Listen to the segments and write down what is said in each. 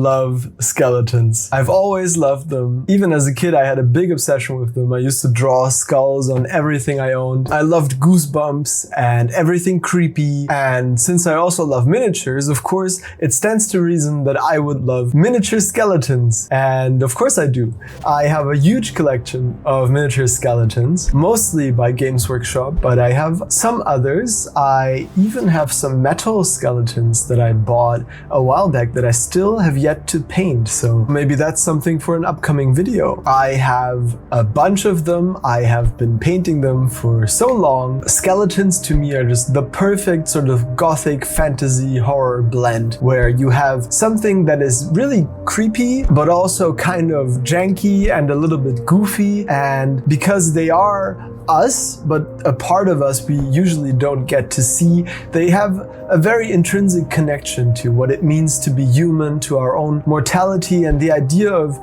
love skeletons. I've always loved them. Even as a kid, I had a big obsession with them. I used to draw skulls on everything I owned. I loved Goosebumps and everything creepy. And since I also love miniatures, of course, it stands to reason that I would love miniature skeletons. And of course I do. I have a huge collection of miniature skeletons, mostly by Games Workshop, but I have some others. I even have some metal skeletons that I bought a while back that I still have yet to paint, so maybe that's something for an upcoming video. I have a bunch of them. I have been painting them for so long. Skeletons to me are just the perfect sort of gothic fantasy horror blend, where you have something that is really creepy but also kind of janky and a little bit goofy, and because they are us, but a part of us we usually don't get to see, they have a very intrinsic connection to what it means to be human, to our own mortality, and the idea of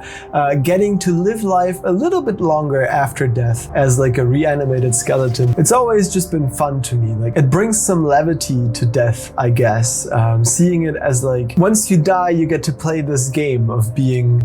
getting to live life a little bit longer after death as like a reanimated skeleton. It's always just been fun to me. Like, it brings some levity to death, I guess. Seeing it as like, once you die, you get to play this game of being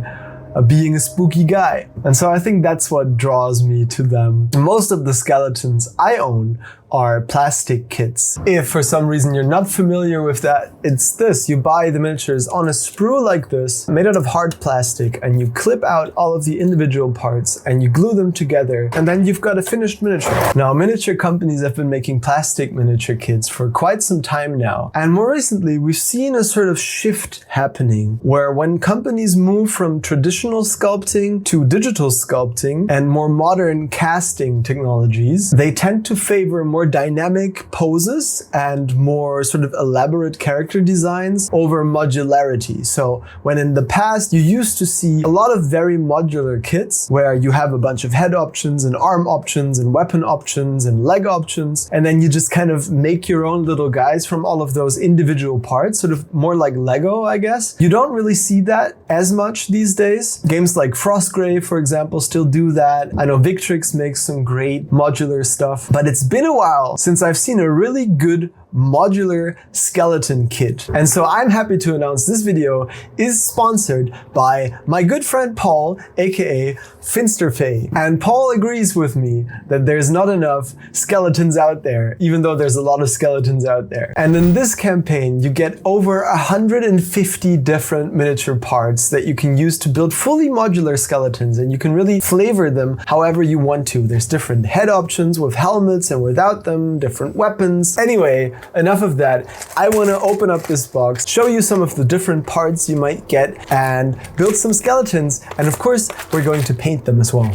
a spooky guy. And so I think that's what draws me to them. Most of the skeletons I own are plastic kits. If for some reason you're not familiar with that, it's this. You buy the miniatures on a sprue like this, made out of hard plastic, and you clip out all of the individual parts and you glue them together, and then you've got a finished miniature. Now, miniature companies have been making plastic miniature kits for quite some time now. And more recently, we've seen a sort of shift happening where when companies move from traditional sculpting to digital sculpting and more modern casting technologies, they tend to favor more dynamic poses and more sort of elaborate character designs over modularity. So when in the past you used to see a lot of very modular kits where you have a bunch of head options and arm options and weapon options and leg options, and then you just kind of make your own little guys from all of those individual parts, sort of more like Lego, I guess. You don't really see that as much these days. Games like Frostgrave, for example, still do that. I know Victrix makes some great modular stuff, but it's been a while since I've seen a really good modular skeleton kit. And so I'm happy to announce this video is sponsored by my good friend Paul, aka Finsterfey. And Paul agrees with me that there's not enough skeletons out there, even though there's a lot of skeletons out there. And in this campaign, you get over 150 different miniature parts that you can use to build fully modular skeletons, and you can really flavor them however you want to. There's different head options with helmets and without them, different weapons. Anyway, enough of that. I want to open up this box, show you some of the different parts you might get, and build some skeletons. And of course, we're going to paint them as well.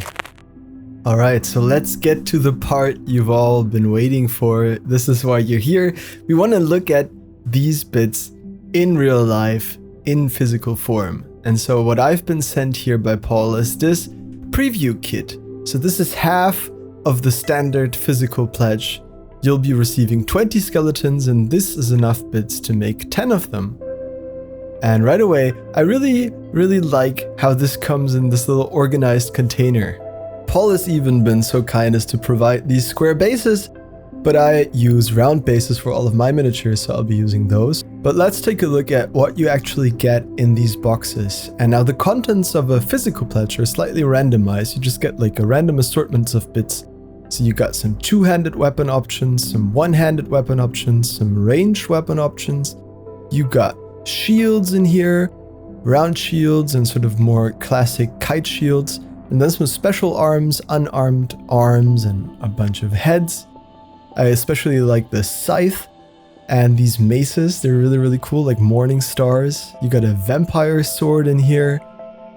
All right, so let's get to the part you've all been waiting for. This is why you're here. We want to look at these bits in real life, in physical form. And so what I've been sent here by Paul is this preview kit. So this is half of the standard physical pledge. You'll be receiving 20 skeletons, and this is enough bits to make 10 of them. And right away, I really like how this comes in this little organized container. Paul has even been so kind as to provide these square bases, but I use round bases for all of my miniatures, so I'll be using those. But let's take a look at what you actually get in these boxes. And now the contents of a physical pledge are slightly randomized. You just get like a random assortment of bits. So you got some two-handed weapon options, some one-handed weapon options, some ranged weapon options. You got shields in here, round shields and sort of more classic kite shields. And then some special arms, unarmed arms, and a bunch of heads. I especially like the scythe and these maces. They're really cool, like morning stars. You got a vampire sword in here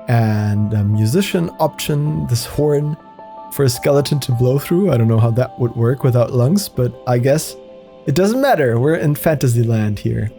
and a musician option, this horn for a skeleton to blow through. I don't know how that would work without lungs, but I guess it doesn't matter. We're in fantasy land here.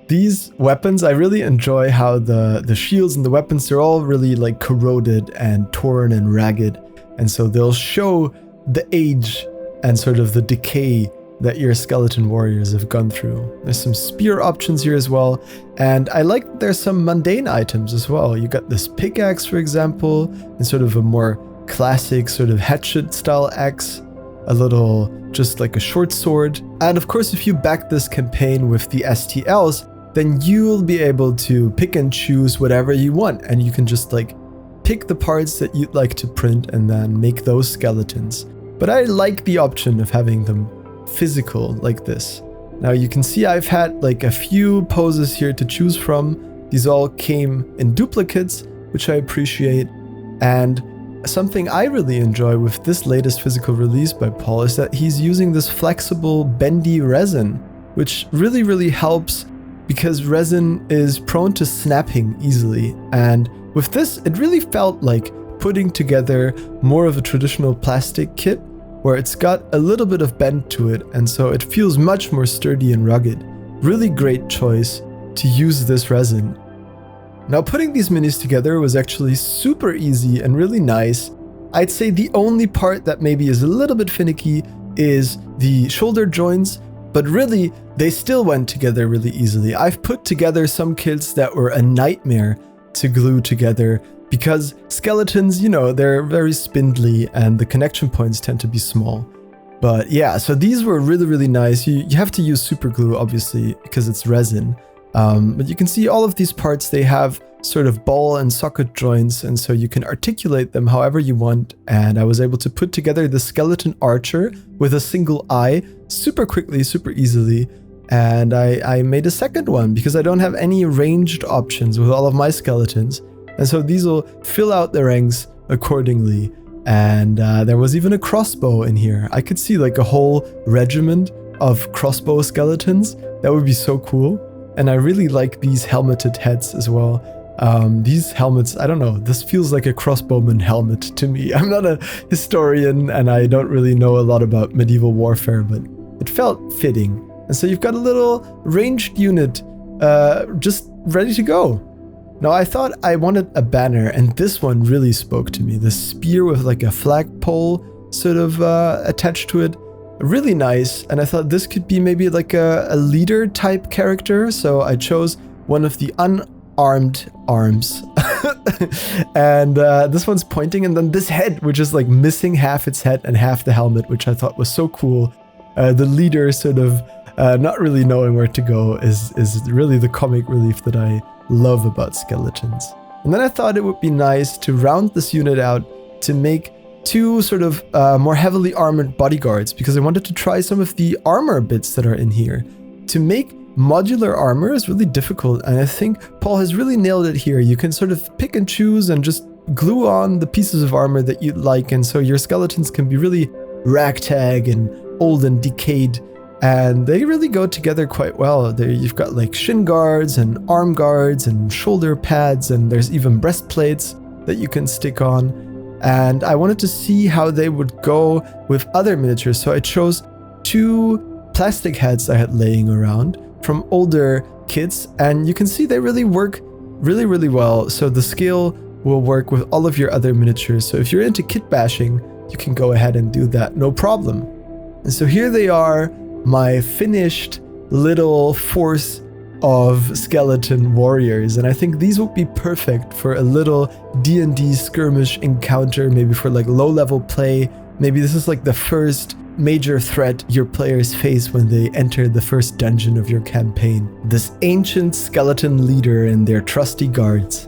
These weapons, I really enjoy how the shields and the weapons, they're all really like corroded and torn and ragged. And so they'll show the age and sort of the decay that your skeleton warriors have gone through. There's some spear options here as well. And I like that there's some mundane items as well. You got this pickaxe, for example, and sort of a more classic sort of hatchet style axe, a little just like a short sword. And of course, if you back this campaign with the STLs, then you'll be able to pick and choose whatever you want, and you can just like pick the parts that you'd like to print and then make those skeletons. But I like the option of having them physical like this. Now you can see I've had like a few poses here to choose from. These all came in duplicates, which I appreciate. And something I really enjoy with this latest physical release by Paul is that he's using this flexible bendy resin, which really helps because resin is prone to snapping easily. And with this, it really felt like putting together more of a traditional plastic kit where it's got a little bit of bend to it, and so it feels much more sturdy and rugged. Really great choice to use this resin. Now putting these minis together was actually super easy and really nice. I'd say the only part that maybe is a little bit finicky is the shoulder joints, but really they still went together really easily. I've put together some kits that were a nightmare to glue together because skeletons, you know, they're very spindly and the connection points tend to be small. But yeah, so these were really nice. You have to use super glue obviously because it's resin. But you can see all of these parts, they have sort of ball and socket joints, and so you can articulate them however you want. And I was able to put together the skeleton archer with a single eye super quickly, super easily. And I made a second one because I don't have any ranged options with all of my skeletons. And so these will fill out the ranks accordingly. And there was even a crossbow in here. I could see like a whole regiment of crossbow skeletons. That would be so cool. And I really like these helmeted heads as well. These helmets, I don't know, this feels like a crossbowman helmet to me. I'm not a historian and I don't really know a lot about medieval warfare, but it felt fitting. And so you've got a little ranged unit just ready to go. Now I thought I wanted a banner, and this one really spoke to me. The spear with like a flagpole sort of attached to it. Really nice, and I thought this could be maybe like a leader type character, so I chose one of the unarmed arms. And this one's pointing, and then this head, which is like missing half its head and half the helmet, which I thought was so cool. The leader sort of not really knowing where to go is really the comic relief that I love about skeletons. And then I thought it would be nice to round this unit out to make two sort of more heavily armored bodyguards, because I wanted to try some of the armor bits that are in here. To make modular armor is really difficult, and I think Paul has really nailed it here. You can sort of pick and choose and just glue on the pieces of armor that you'd like, and so your skeletons can be really ragtag and old and decayed, and they really go together quite well. You've got like shin guards and arm guards and shoulder pads, and there's even breastplates that you can stick on. And I wanted to see how they would go with other miniatures, so I chose two plastic heads I had laying around from older kits, and you can see they really work really well. So the scale will work with all of your other miniatures, so if you're into kit bashing, you can go ahead and do that, no problem. And so here they are, my finished little force of skeleton warriors, and I think these would be perfect for a little D&D skirmish encounter, maybe for like low-level play. Maybe this is like the first major threat your players face when they enter the first dungeon of your campaign. This ancient skeleton leader and their trusty guards.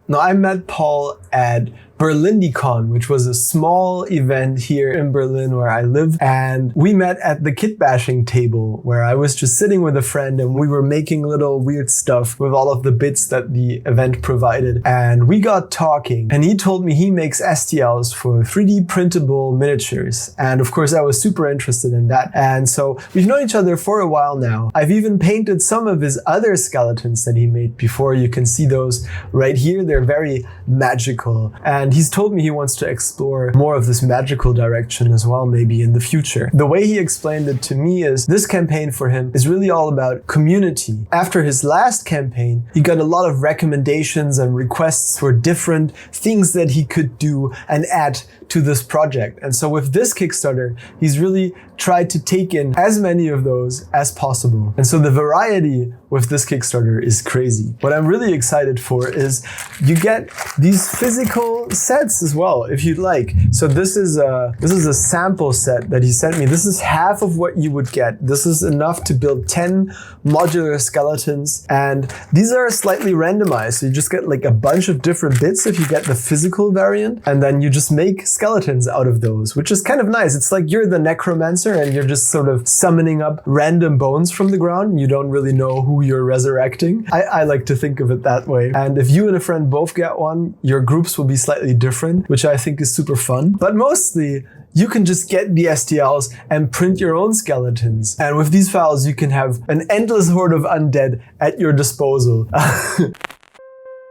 Now, I met Paul at BerlindyCon, which was a small event here in Berlin where I live, and we met at the kit bashing table where I was just sitting with a friend and we were making little weird stuff with all of the bits that the event provided, and we got talking, and he told me he makes STLs for 3D printable miniatures, and of course I was super interested in that, and so we've known each other for a while now. I've even painted some of his other skeletons that he made before. You can see those right here. They're very magical, and he's told me he wants to explore more of this magical direction as well, maybe in the future. The way he explained it to me is this campaign for him is really all about community. After his last campaign, he got a lot of recommendations and requests for different things that he could do and add to this project. And so with this Kickstarter, he's really tried to take in as many of those as possible. And so the variety with this Kickstarter is crazy. What I'm really excited for is you get these physical sets as well, if you'd like. So this is a sample set that he sent me. This is half of what you would get. This is enough to build 10 modular skeletons, and these are slightly randomized. So you just get like a bunch of different bits if you get the physical variant, and then you just make skeletons out of those, which is kind of nice. It's like you're the necromancer and you're just sort of summoning up random bones from the ground. You don't really know who you're resurrecting. I like to think of it that way. And if you and a friend both get one, your groups will be slightly different, which I think is super fun. But mostly, you can just get the STLs and print your own skeletons. And with these files, you can have an endless horde of undead at your disposal.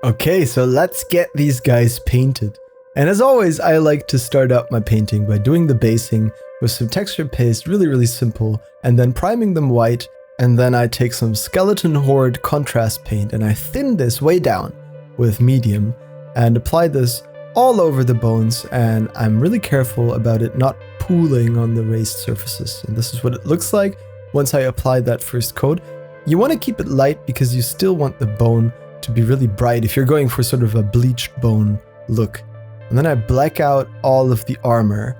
Okay, so let's get these guys painted. And as always, I like to start out my painting by doing the basing with some texture paste, really simple, and then priming them white. And then I take some skeleton horde contrast paint and I thin this way down with medium and apply this all over the bones, and I'm really careful about it not pooling on the raised surfaces. And this is what it looks like once I apply that first coat. You want to keep it light because you still want the bone to be really bright if you're going for sort of a bleached bone look. And then I black out all of the armor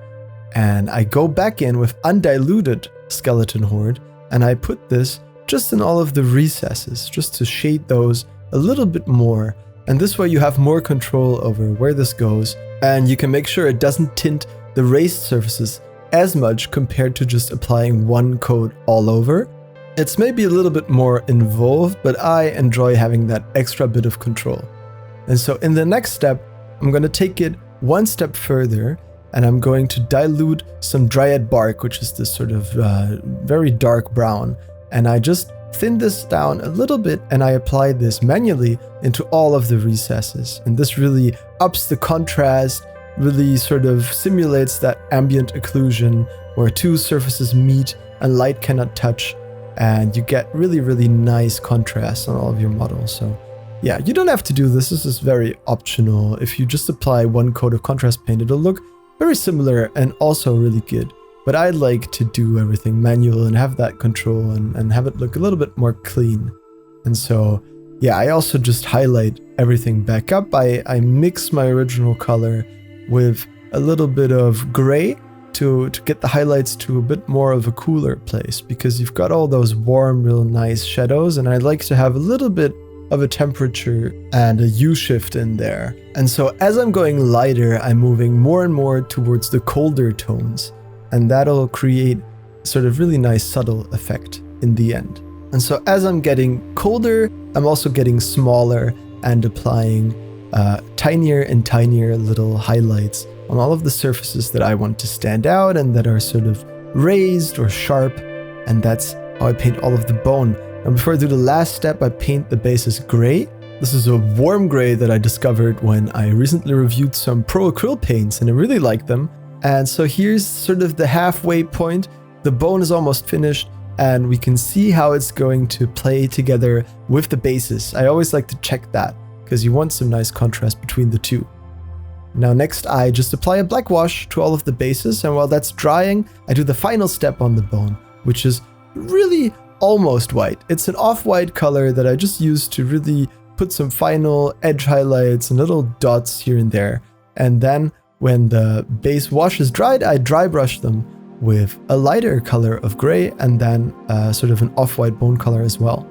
and I go back in with undiluted skeleton horde and I put this just in all of the recesses just to shade those a little bit more. And this way you have more control over where this goes, and you can make sure it doesn't tint the raised surfaces as much compared to just applying one coat all over. It's maybe a little bit more involved, but I enjoy having that extra bit of control. And so in the next step, I'm going to take it one step further, and I'm going to dilute some dryad bark, which is this sort of very dark brown. And I just thin this down a little bit and I apply this manually into all of the recesses. And this really ups the contrast, really sort of simulates that ambient occlusion where two surfaces meet and light cannot touch, and you get really nice contrast on all of your models. So yeah, you don't have to do this. This is very optional. If you just apply one coat of contrast paint, it'll look very similar and also really good. But I like to do everything manual and have that control and have it look a little bit more clean. And so, yeah, I also just highlight everything back up. I mix my original color with a little bit of gray to get the highlights to a bit more of a cooler place, because you've got all those warm, real nice shadows, and I like to have a little bit of a temperature and a hue shift in there. And so as I'm going lighter, I'm moving more and more towards the colder tones. And that'll create sort of really nice subtle effect in the end. And so as I'm getting colder, I'm also getting smaller and applying tinier and tinier little highlights on all of the surfaces that I want to stand out and that are sort of raised or sharp. And that's how I paint all of the bone. And before I do the last step, I paint the bases gray. This is a warm gray that I discovered when I recently reviewed some pro acrylic paints and I really like them. And so here's sort of the halfway point. The bone is almost finished and we can see how it's going to play together with the bases. I always like to check that because you want some nice contrast between the two. Now next I just apply a black wash to all of the bases, and while that's drying, I do the final step on the bone, which is really almost white. It's an off-white color that I just use to really put some final edge highlights and little dots here and there. And then when the base wash is dried, I dry brush them with a lighter color of gray and then sort of an off-white bone color as well.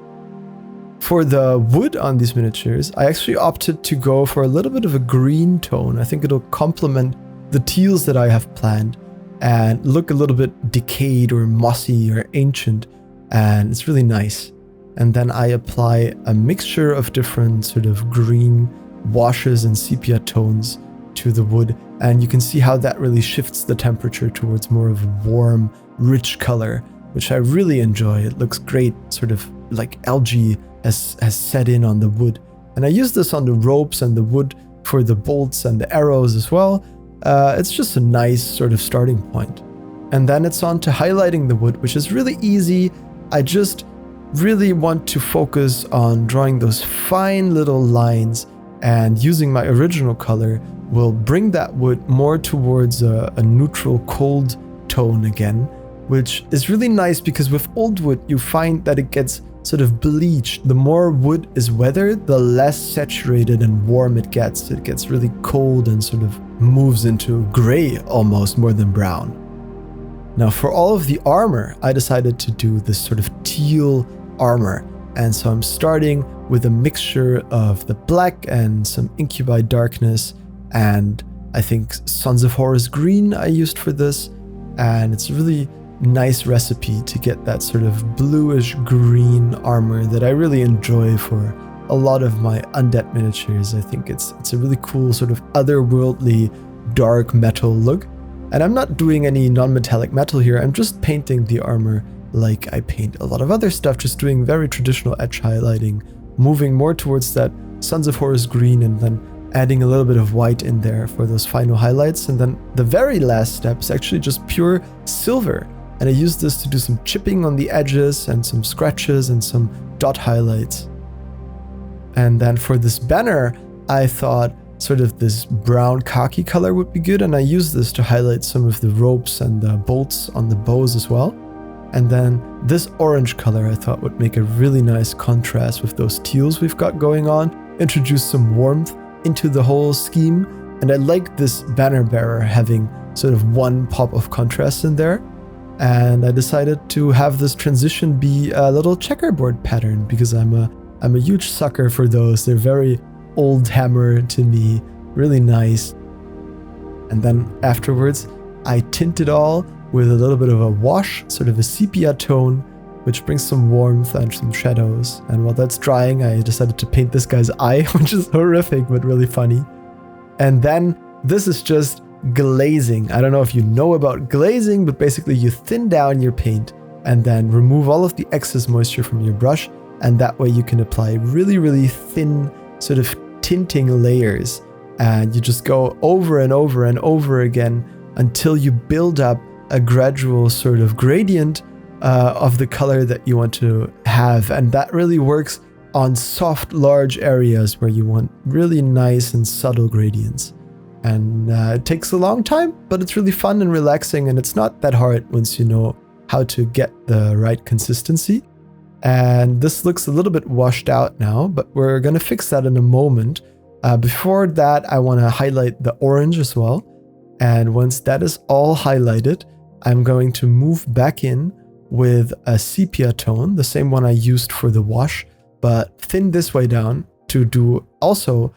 For the wood on these miniatures, I actually opted to go for a little bit of a green tone. I think it'll complement the teals that I have planned and look a little bit decayed or mossy or ancient, and it's really nice. And then I apply a mixture of different sort of green washes and sepia tones to the wood, and you can see how that really shifts the temperature towards more of a warm, rich color, which I really enjoy. It looks great, sort of like algae has set in on the wood. And I use this on the ropes and the wood for the bolts and the arrows as well. It's just a nice sort of starting point. And then it's on to highlighting the wood, which is really easy. I just really want to focus on drawing those fine little lines, and using my original color will bring that wood more towards a neutral cold tone again, which is really nice because with old wood you find that it gets sort of bleached. The more wood is weathered, the less saturated and warm it gets. It gets really cold and sort of moves into gray almost more than brown. Now for all of the armor, I decided to do this sort of teal armor. And so I'm starting with a mixture of the black and some incubi darkness, and I think Sons of Horus green I used for this. And it's a really nice recipe to get that sort of bluish green armor that I really enjoy for a lot of my undead miniatures. I think it's a really cool sort of otherworldly dark metal look. And I'm not doing any non-metallic metal here, I'm just painting the armor like I paint a lot of other stuff, just doing very traditional edge highlighting, moving more towards that Sons of Horus green and then adding a little bit of white in there for those final highlights. And then the very last step is actually just pure silver. And I use this to do some chipping on the edges and some scratches and some dot highlights. And then for this banner, I thought sort of this brown khaki color would be good, and I use this to highlight some of the ropes and the bolts on the bows as well. And then this orange color I thought would make a really nice contrast with those teals we've got going on, introduce some warmth into the whole scheme. And I like this banner bearer having sort of one pop of contrast in there. And I decided to have this transition be a little checkerboard pattern because I'm a huge sucker for those. They're very old hammer to me, really nice. And then afterwards, I tint it all with a little bit of a wash, sort of a sepia tone, which brings some warmth and some shadows. And while that's drying, I decided to paint this guy's eye, which is horrific, but really funny. And then this is just glazing. I don't know if you know about glazing, but basically you thin down your paint and then remove all of the excess moisture from your brush. And that way you can apply really, really thin sort of tinting layers, and you just go over and over and over again until you build up a gradual sort of gradient of the color that you want to have. And that really works on soft, large areas where you want really nice and subtle gradients. And it takes a long time, but it's really fun and relaxing, and it's not that hard once you know how to get the right consistency. And this looks a little bit washed out now, but we're going to fix that in a moment. Before that, I want to highlight the orange as well. And once that is all highlighted, I'm going to move back in with a sepia tone, the same one I used for the wash, but thin this way down to do also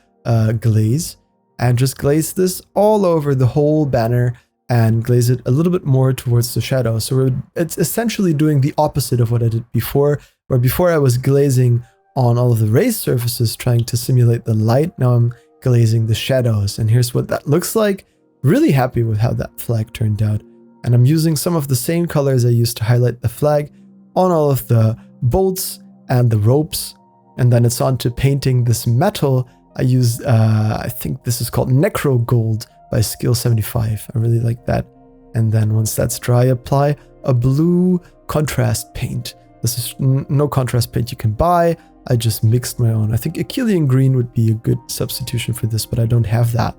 glaze, and just glaze this all over the whole banner and glaze it a little bit more towards the shadow. So it's essentially doing the opposite of what I did before, where before I was glazing on all of the raised surfaces trying to simulate the light. Now I'm glazing the shadows, and here's what that looks like. Really happy with how that flag turned out. And I'm using some of the same colors I used to highlight the flag on all of the bolts and the ropes. And then it's on to painting this metal. I used, I think this is called Necro Gold by Skill 75. I really like that. And then once that's dry, apply a blue contrast paint. This is no contrast paint you can buy. I just mixed my own. I think Achillean green would be a good substitution for this, but I don't have that.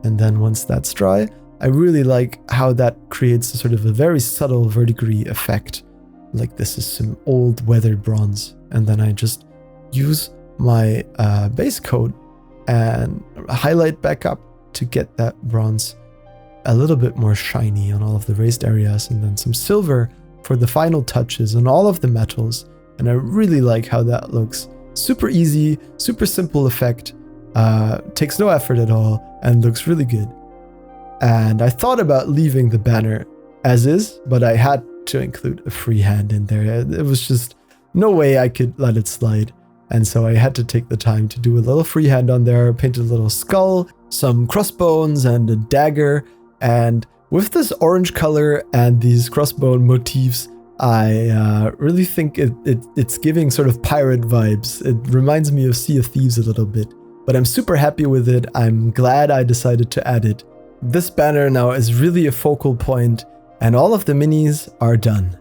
And then once that's dry, I really like how that creates a sort of a very subtle verdigris effect. Like this is some old weathered bronze. And then I just use my base coat and highlight back up to get that bronze a little bit more shiny on all of the raised areas, and then some silver for the final touches on all of the metals. And I really like how that looks. Super easy, super simple effect, takes no effort at all, and looks really good. And I thought about leaving the banner as is, but I had to include a freehand in there. It was just no way I could let it slide. And so I had to take the time to do a little freehand on there, paint a little skull, some crossbones, and a dagger. And with this orange color and these crossbone motifs, I really think it's giving sort of pirate vibes. It reminds me of Sea of Thieves a little bit, but I'm super happy with it. I'm glad I decided to add it. This banner now is really a focal point, and all of the minis are done.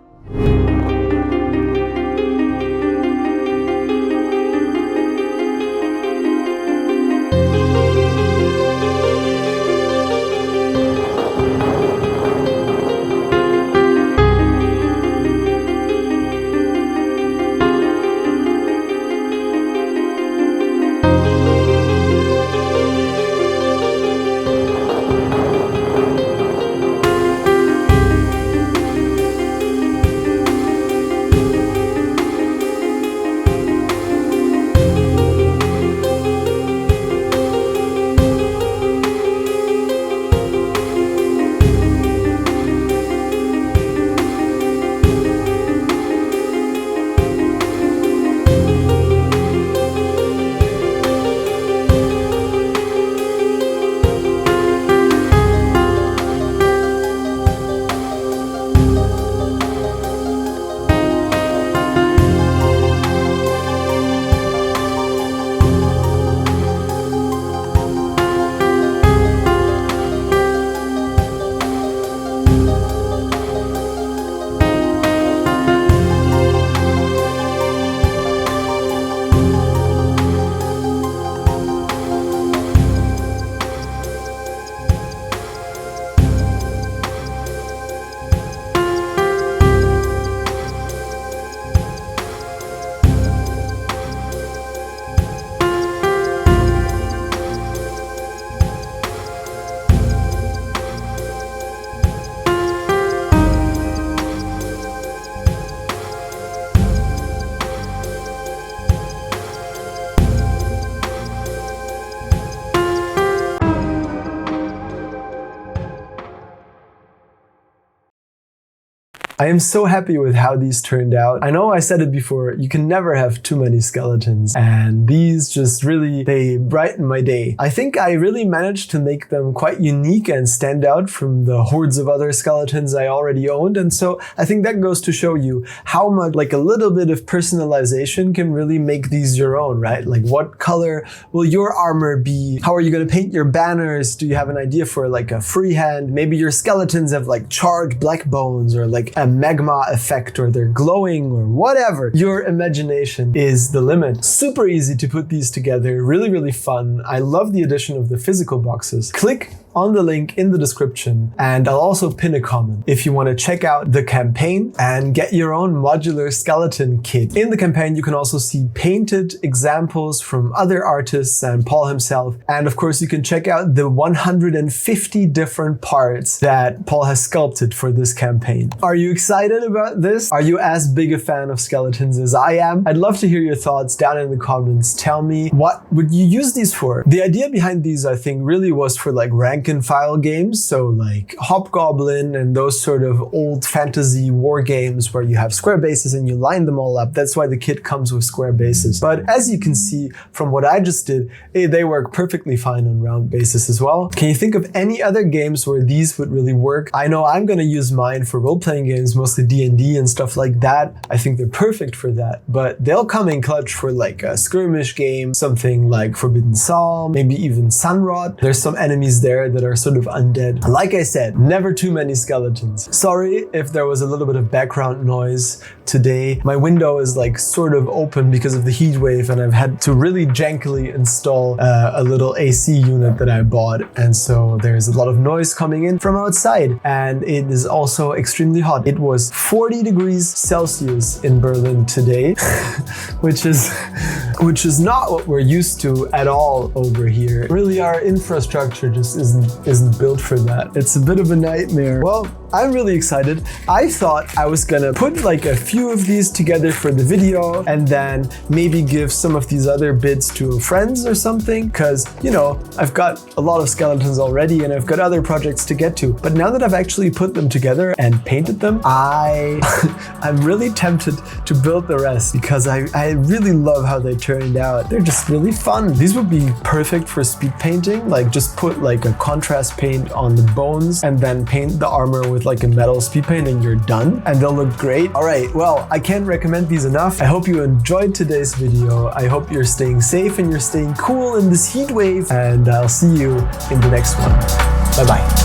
I am so happy with how these turned out. I know I said it before, you can never have too many skeletons, and these just really, they brighten my day. I think I really managed to make them quite unique and stand out from the hordes of other skeletons I already owned, and so I think that goes to show you how much like a little bit of personalization can really make these your own, right? Like what color will your armor be? How are you going to paint your banners? Do you have an idea for like a freehand? Maybe your skeletons have like charred black bones or like a magma effect, or they're glowing or whatever. Your imagination is the limit. Super easy to put these together. Really, really fun. I love the addition of the physical boxes. Click on the link in the description, and I'll also pin a comment if you want to check out the campaign and get your own modular skeleton kit. In the campaign, you can also see painted examples from other artists and Paul himself. And of course, you can check out the 150 different parts that Paul has sculpted for this campaign. Are you excited about this? Are you as big a fan of skeletons as I am? I'd love to hear your thoughts down in the comments. Tell me, what would you use these for? The idea behind these, I think, really was for like rank and file games, so like Hobgoblin and those sort of old fantasy war games where you have square bases and you line them all up. That's why the kit comes with square bases. But as you can see from what I just did, they work perfectly fine on round bases as well. Can you think of any other games where these would really work? I know I'm gonna use mine for role-playing games, mostly D&D and stuff like that. I think they're perfect for that, but they'll come in clutch for like a skirmish game, something like Forbidden Psalm, maybe even Sunrot. There's some enemies there that are sort of undead. Like I said, never too many skeletons. Sorry if there was a little bit of background noise today. My window is like sort of open because of the heat wave, and I've had to really jankily install a little AC unit that I bought, and so there's a lot of noise coming in from outside, and it is also extremely hot. It was 40 degrees Celsius in Berlin today, which is not what we're used to at all over here. Really, our infrastructure just isn't built for that. It's a bit of a nightmare. Well, I'm really excited. I thought I was gonna put like a few of these together for the video and then maybe give some of these other bits to friends or something, because, you know, I've got a lot of skeletons already and I've got other projects to get to. But now that I've actually put them together and painted them, I'm really tempted to build the rest, because I really love how they turned out. They're just really fun. These would be perfect for speed painting, like just put like a contrast paint on the bones and then paint the armor with like a metal speed paint and you're done, and they'll look great. All right, well, I can't recommend these enough. I hope you enjoyed today's video. I hope you're staying safe and you're staying cool in this heat wave, and I'll see you in the next one. Bye-bye.